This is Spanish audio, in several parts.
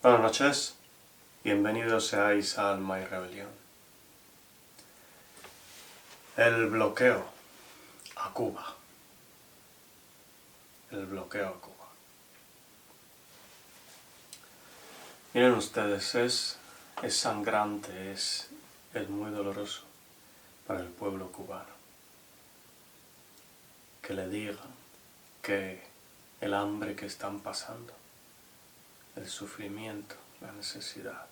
Buenas noches, bienvenidos seáis a Alma y Rebelión. El bloqueo a Cuba. El bloqueo a Cuba. Miren ustedes, es sangrante, es muy doloroso para el pueblo cubano. Que le digan que el hambre que están pasando, el sufrimiento, la necesidad,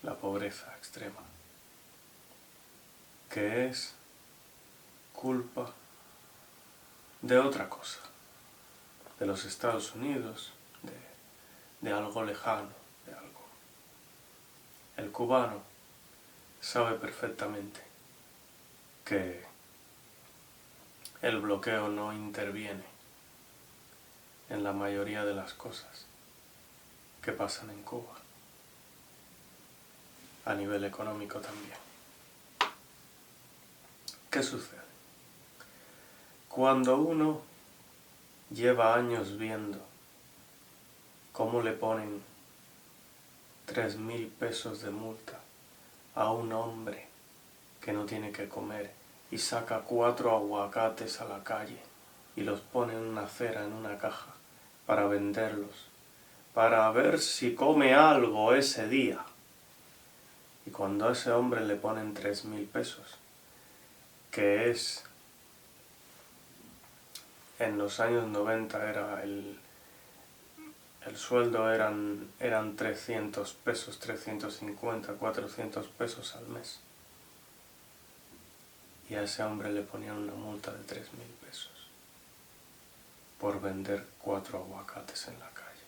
la pobreza extrema, que es culpa de otra cosa, de los Estados Unidos, de algo lejano, de algo. El cubano sabe perfectamente que el bloqueo no interviene en la mayoría de las cosas que pasan en Cuba, a nivel económico también. ¿Qué sucede? Cuando uno lleva años viendo cómo le ponen 3.000 pesos de multa a un hombre que no tiene que comer y saca 4 aguacates a la calle y los pone en una acera, en una caja, para venderlos, para ver si come algo ese día. Y cuando a ese hombre le ponen 3.000 pesos, que es, en los años 90 era el sueldo eran 300 pesos, 350, 400 pesos al mes. Y a ese hombre le ponían una multa de 3.000 pesos por vender 4 aguacates en la calle.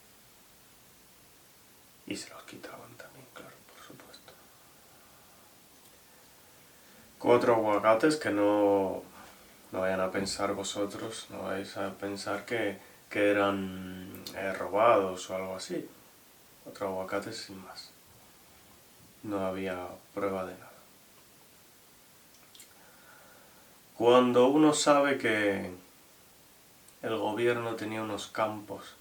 Y se los quitaban también, claro, por supuesto. 4 aguacates que no vayan a pensar vosotros, no vais a pensar que eran robados o algo así. 4 aguacates sin más. No había prueba de nada. Cuando uno sabe que el gobierno tenía unos campos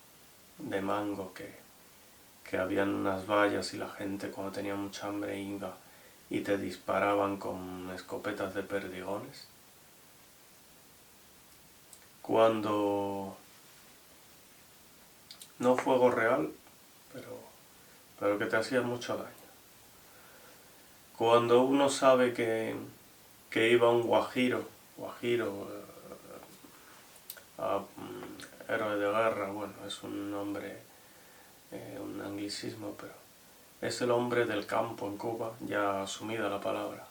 de mango que habían unas vallas y la gente cuando tenía mucha hambre iba y te disparaban con escopetas de perdigones. Cuando no fuego real, pero que te hacía mucho daño. Cuando uno sabe que iba un guajiro, héroe de guerra, bueno, es un nombre, un anglicismo, pero es el hombre del campo en Cuba, ya asumida la palabra.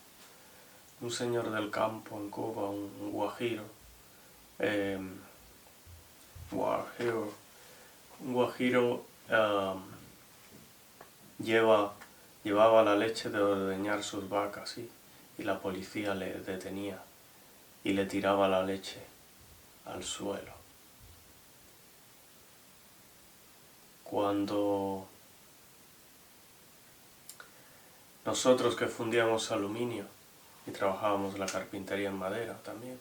Un señor del campo en Cuba, un guajiro. Un guajiro llevaba la leche de ordeñar sus vacas y la policía le detenía y le tiraba la leche al suelo. Cuando nosotros que fundíamos aluminio y trabajábamos la carpintería en madera también,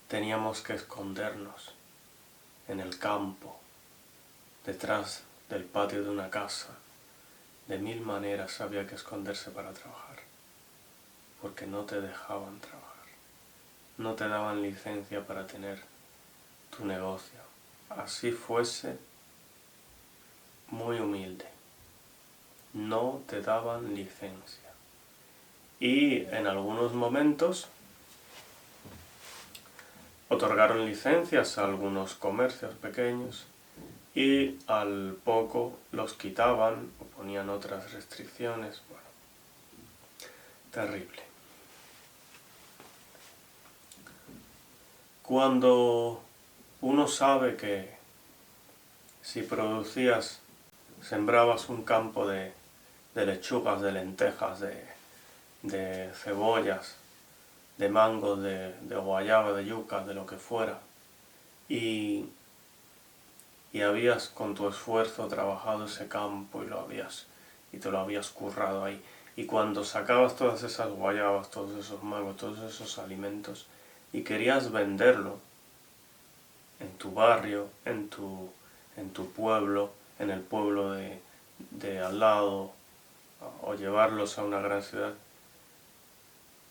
teníamos que escondernos en el campo, detrás del patio de una casa. De 1000 maneras había que esconderse para trabajar, porque no te dejaban trabajar, no te daban licencia para tener tu negocio, así fuese muy humilde, no te daban licencia. Y en algunos momentos otorgaron licencias a algunos comercios pequeños y al poco los quitaban o ponían otras restricciones. Bueno, terrible. Cuando uno sabe que si sembrabas un campo de lechugas, de lentejas, de cebollas, de mangos, de guayaba, de yuca, de lo que fuera, y habías con tu esfuerzo trabajado ese campo y te lo habías currado ahí, y cuando sacabas todas esas guayabas, todos esos mangos, todos esos alimentos y querías venderlo en tu barrio, en tu pueblo, en el pueblo de al lado o llevarlos a una gran ciudad,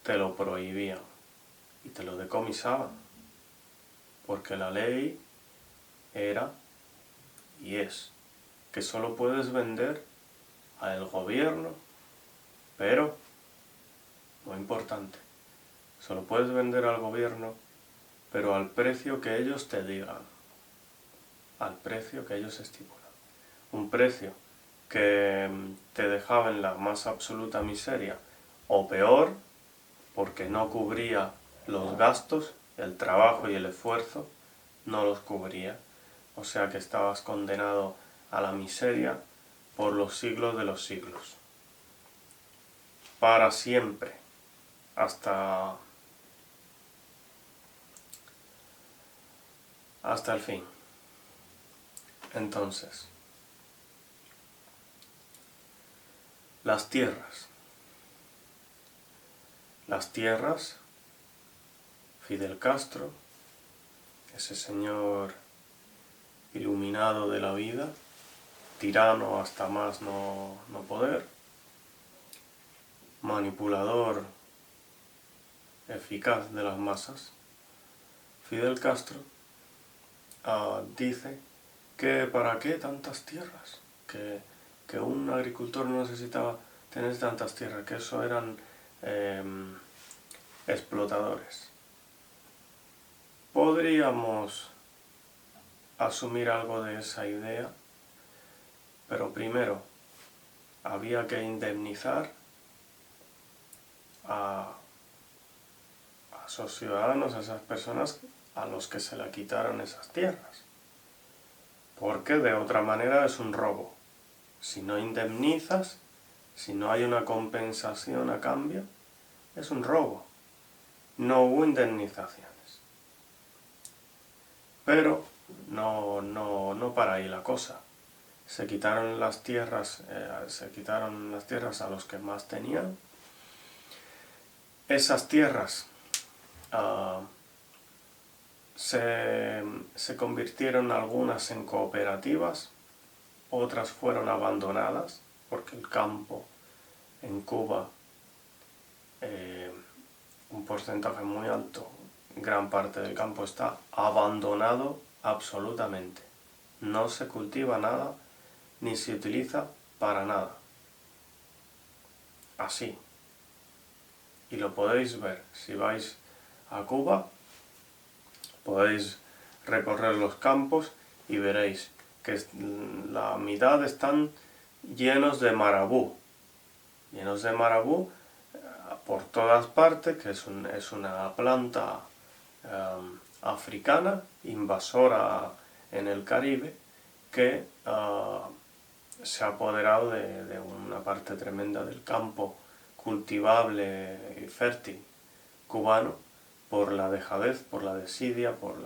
te lo prohibían y te lo decomisaban, porque la ley era y es que solo puedes vender al gobierno, pero, muy importante, solo puedes vender al gobierno, pero al precio que ellos te digan, al precio que ellos estipulan. Un precio que te dejaba en la más absoluta miseria, o peor, porque no cubría los gastos, el trabajo y el esfuerzo, no los cubría. O sea que estabas condenado a la miseria por los siglos de los siglos. Para siempre, hasta el fin. Entonces, las tierras. Las tierras, Fidel Castro, ese señor iluminado de la vida, tirano hasta más no poder, manipulador eficaz de las masas, Fidel Castro dice que para qué tantas tierras, que un agricultor no necesitaba tener tantas tierras, que eso eran explotadores. Podríamos asumir algo de esa idea, pero primero había que indemnizar a esos ciudadanos, a esas personas a los que se le quitaron esas tierras, porque de otra manera es un robo. Si no indemnizas, si no hay una compensación a cambio, es un robo. No hubo indemnizaciones. Pero no para ahí la cosa. Se quitaron las tierras a los que más tenían. Esas tierras se convirtieron algunas en cooperativas, otras fueron abandonadas, porque el campo en Cuba, un porcentaje muy alto, gran parte del campo está abandonado absolutamente. No se cultiva nada, ni se utiliza para nada. Así. Y lo podéis ver. Si vais a Cuba, podéis recorrer los campos y veréis que la mitad están llenos de marabú. Llenos de marabú por todas partes, que es una planta africana, invasora en el Caribe, que se ha apoderado de una parte tremenda del campo cultivable y fértil cubano por la dejadez, por la desidia, por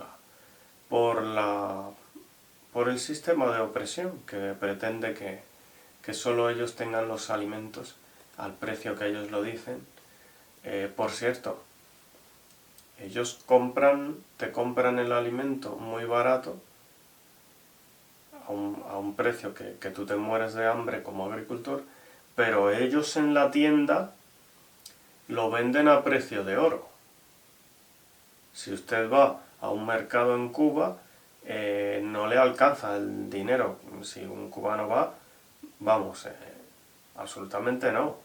el sistema de opresión que pretende que solo ellos tengan los alimentos al precio que ellos lo dicen. Por cierto, ellos te compran el alimento muy barato, a un precio que tú te mueres de hambre como agricultor, pero ellos en la tienda lo venden a precio de oro. Si usted va a un mercado en Cuba, no le alcanza el dinero. Si un cubano va, vamos, absolutamente no.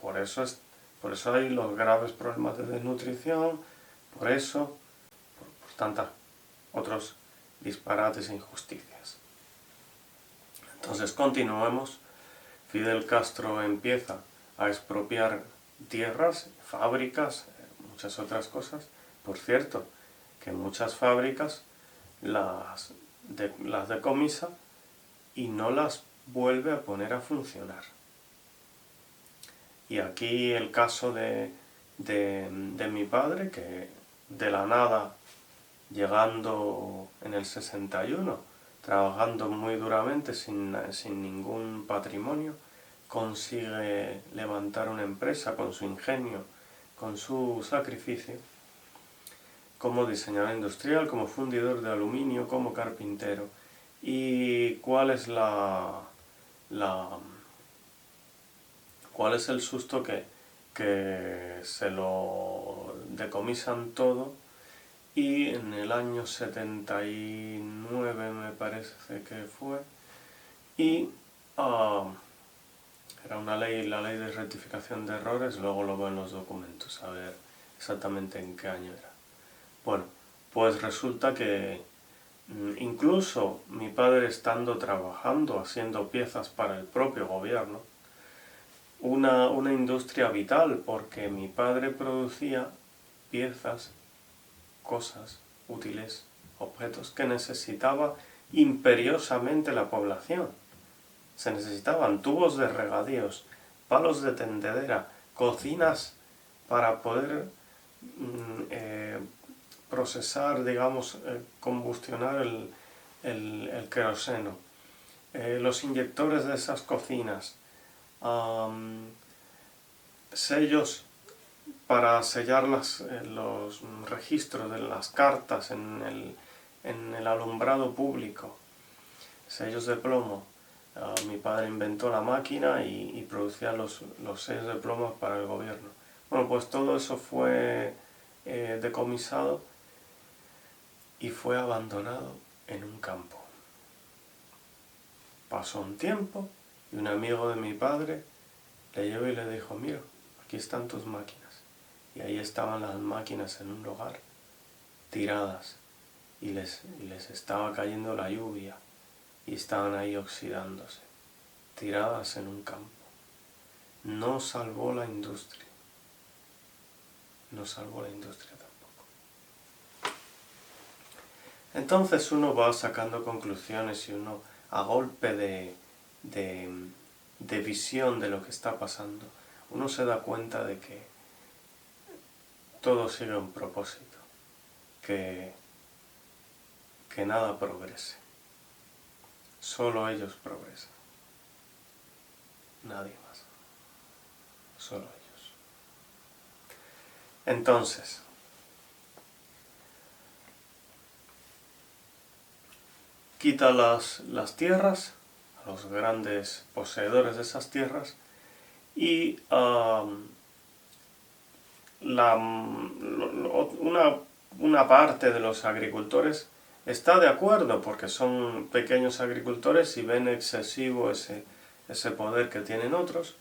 Por eso hay los graves problemas de desnutrición, por tantos otros disparates e injusticias. Entonces continuemos. Fidel Castro empieza a expropiar tierras, fábricas, muchas otras cosas. Por cierto, que muchas fábricas las decomisa y no las vuelve a poner a funcionar. Y aquí el caso de mi padre, que de la nada, llegando en el 61, trabajando muy duramente sin ningún patrimonio, consigue levantar una empresa con su ingenio, con su sacrificio, como diseñador industrial, como fundidor de aluminio, como carpintero, ¿Y cuál es cuál es el susto? Que se lo decomisan todo, y en el año 79 me parece que fue, y era una ley, la ley de rectificación de errores, luego lo veo en los documentos, a ver exactamente en qué año era. Bueno, pues resulta que incluso mi padre, estando trabajando, haciendo piezas para el propio gobierno, una industria vital, porque mi padre producía piezas, cosas útiles, objetos que necesitaba imperiosamente la población. Se necesitaban tubos de regadíos, palos de tendedera, cocinas para poder procesar, digamos, combustionar el queroseno, los inyectores de esas cocinas, sellos para sellar los registros de las cartas en el alumbrado público, sellos de plomo. Mi padre inventó la máquina y producía los sellos de plomo para el gobierno. Bueno, pues todo eso fue decomisado y fue abandonado en un campo. Pasó un tiempo y un amigo de mi padre le llevó y le dijo: mira, aquí están tus máquinas. Y ahí estaban las máquinas en un lugar, tiradas, y les estaba cayendo la lluvia, y estaban ahí oxidándose, tiradas en un campo. No salvó la industria. No salvó la industria tampoco. Entonces uno va sacando conclusiones, y uno, a golpe de visión de lo que está pasando, uno se da cuenta de que todo sigue un propósito, que nada progrese. Solo ellos progresan. Nadie más. Solo ellos. Entonces, quita las tierras a los grandes poseedores de esas tierras, y una parte de los agricultores está de acuerdo, porque son pequeños agricultores y ven excesivo ese poder que tienen otros,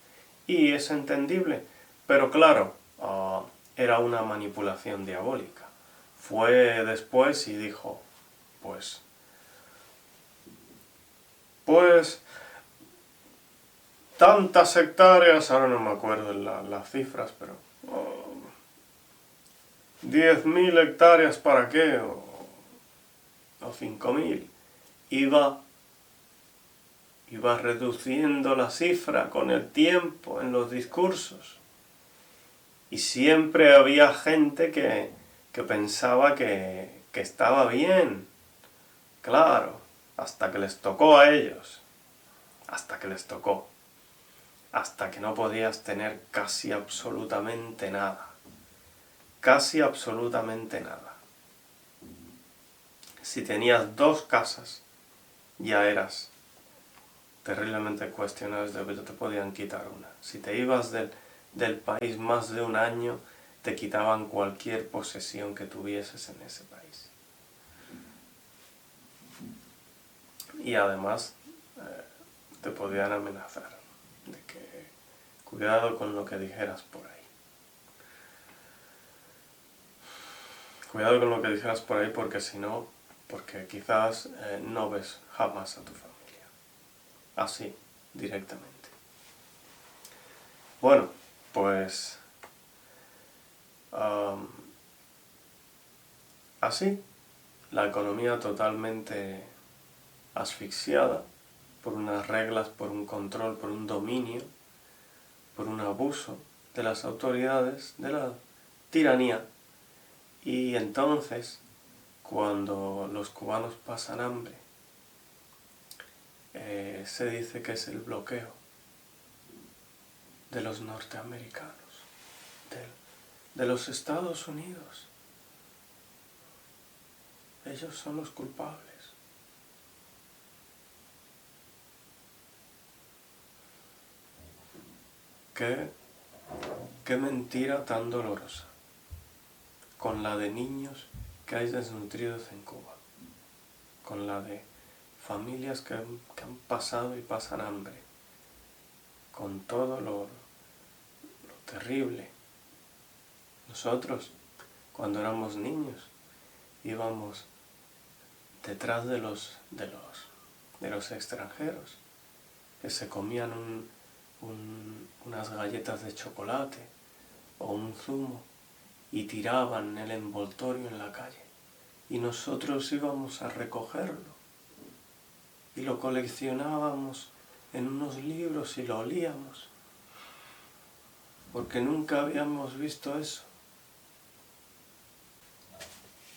y es entendible, pero claro, era una manipulación diabólica. Fue después y dijo, pues tantas hectáreas, ahora no me acuerdo las cifras, pero 10.000 hectáreas, ¿para qué? O 5.000. Iba reduciendo la cifra con el tiempo en los discursos. Y siempre había gente que pensaba que estaba bien. Claro, hasta que les tocó a ellos. Hasta que les tocó. Hasta que no podías tener casi absolutamente nada. Casi absolutamente nada. Si tenías 2 casas, ya eras terriblemente cuestionado, te podían quitar una. Si te ibas del país más de un año, te quitaban cualquier posesión que tuvieses en ese país. Y además te podían amenazar de que cuidado con lo que dijeras por ahí. Cuidado con lo que dijeras por ahí, porque si no, porque quizás no ves jamás a tu familia. Así, directamente. Bueno, pues así, la economía totalmente asfixiada por unas reglas, por un control, por un dominio, por un abuso de las autoridades, de la tiranía. Y entonces, cuando los cubanos pasan hambre, se dice que es el bloqueo de los norteamericanos, de los Estados Unidos. Ellos son los culpables. qué mentira tan dolorosa, con la de niños que hay desnutridos en Cuba, con la de familias que han pasado y pasan hambre, con todo lo terrible. Nosotros, cuando éramos niños, íbamos detrás de los extranjeros que se comían unas galletas de chocolate o un zumo y tiraban el envoltorio en la calle, y nosotros íbamos a recogerlo y lo coleccionábamos en unos libros y lo olíamos, porque nunca habíamos visto eso.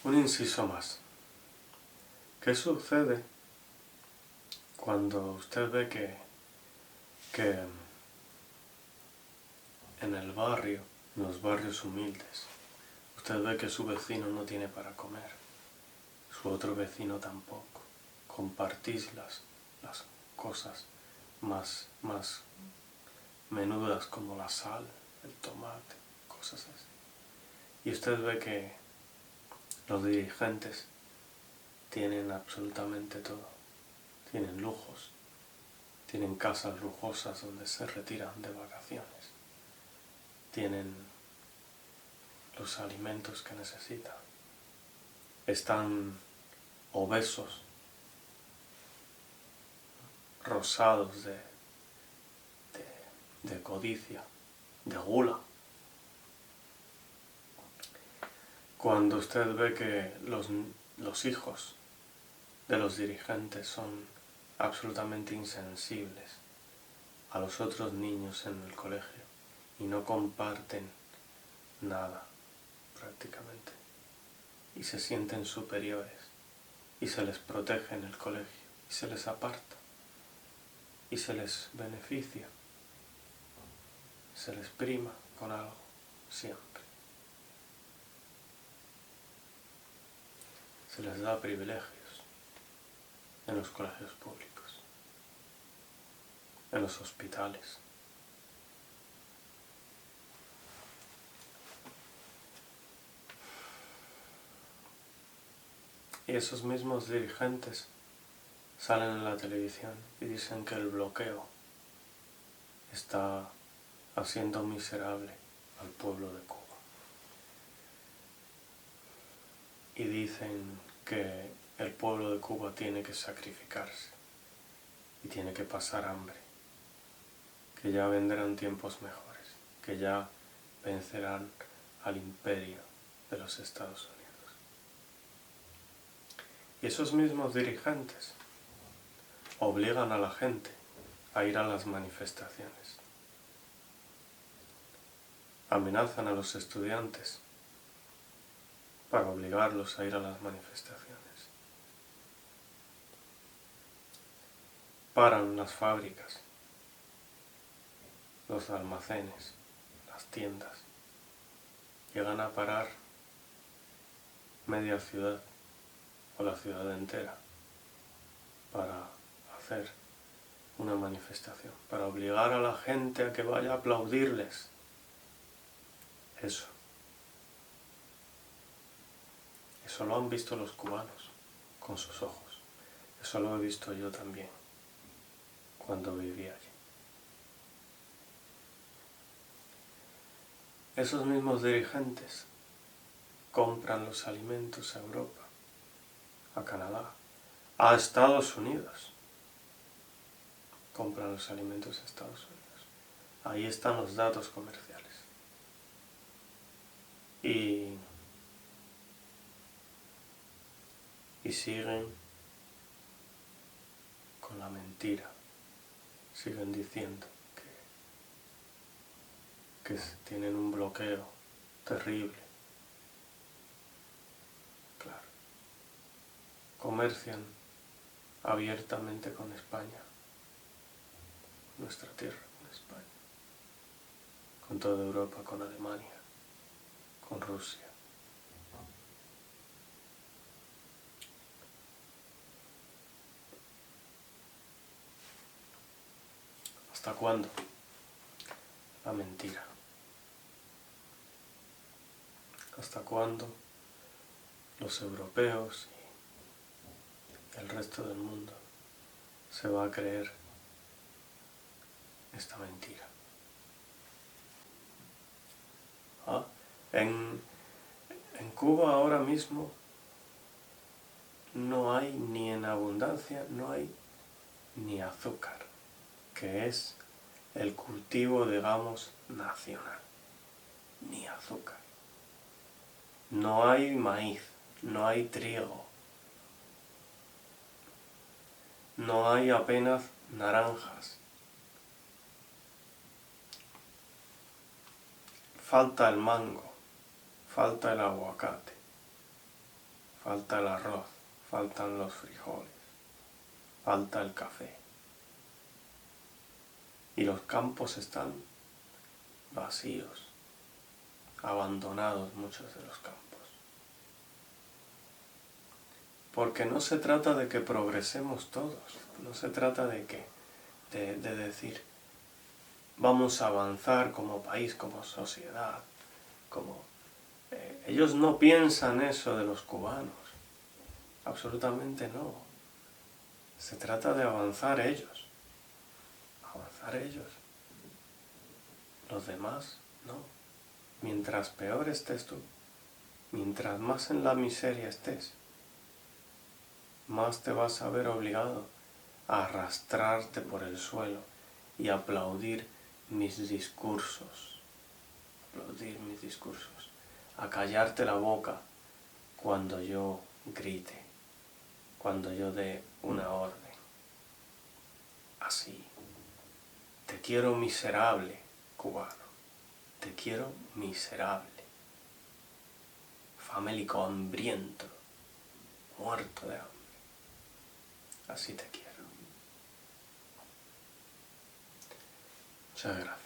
Un inciso más. ¿Qué sucede cuando usted ve que en el barrio, en los barrios humildes, usted ve que su vecino no tiene para comer, su otro vecino tampoco? Compartís las cosas más menudas como la sal, el tomate, cosas así. Y usted ve que los dirigentes tienen absolutamente todo. Tienen lujos, tienen casas lujosas donde se retiran de vacaciones, tienen los alimentos que necesitan, están obesos, rosados de codicia, de gula. Cuando usted ve que los hijos de los dirigentes son absolutamente insensibles a los otros niños en el colegio y no comparten nada prácticamente, y se sienten superiores y se les protege en el colegio y se les aparta y se les beneficia, se les prima con algo siempre, se les da privilegios en los colegios públicos, en los hospitales. Y esos mismos dirigentes salen en la televisión y dicen que el bloqueo está haciendo miserable al pueblo de Cuba. Y dicen que el pueblo de Cuba tiene que sacrificarse y tiene que pasar hambre, que ya vendrán tiempos mejores, que ya vencerán al imperio de los Estados Unidos. Y esos mismos dirigentes obligan a la gente a ir a las manifestaciones. Amenazan a los estudiantes para obligarlos a ir a las manifestaciones. Paran las fábricas, los almacenes, las tiendas. Llegan a parar media ciudad o la ciudad entera para hacer una manifestación, para obligar a la gente a que vaya a aplaudirles. Eso lo han visto los cubanos con sus ojos. Eso lo he visto yo también cuando vivía allí. Esos mismos dirigentes compran los alimentos a Europa, a Canadá, a Estados Unidos. Compran los alimentos a Estados Unidos. Ahí están los datos comerciales. Y siguen con la mentira. Siguen diciendo que tienen un bloqueo terrible. Claro. Comercian abiertamente con España, nuestra tierra, con España, con toda Europa, con Alemania, con Rusia. ¿Hasta cuándo? la mentira. ¿Hasta cuándo los europeos y el resto del mundo se va a creer esta mentira? En Cuba ahora mismo no hay ni en abundancia, no hay ni azúcar, que es el cultivo, digamos, nacional. Ni azúcar. No hay maíz, no hay trigo, no hay apenas naranjas. Falta el mango, falta el aguacate, falta el arroz, faltan los frijoles, falta el café. Y los campos están vacíos, abandonados muchos de los campos. Porque no se trata de que progresemos todos, no se trata de decir vamos a avanzar como país, como sociedad, ellos no piensan eso de los cubanos, absolutamente no. Se trata de avanzar ellos, los demás no. Mientras peor estés tú, mientras más en la miseria estés, más te vas a ver obligado a arrastrarte por el suelo y aplaudir mis discursos, a callarte la boca cuando yo grite, cuando yo dé una orden. Así, te quiero miserable, cubano, te quiero miserable, famélico hambriento, muerto de hambre. Así te quiero. Muchas gracias.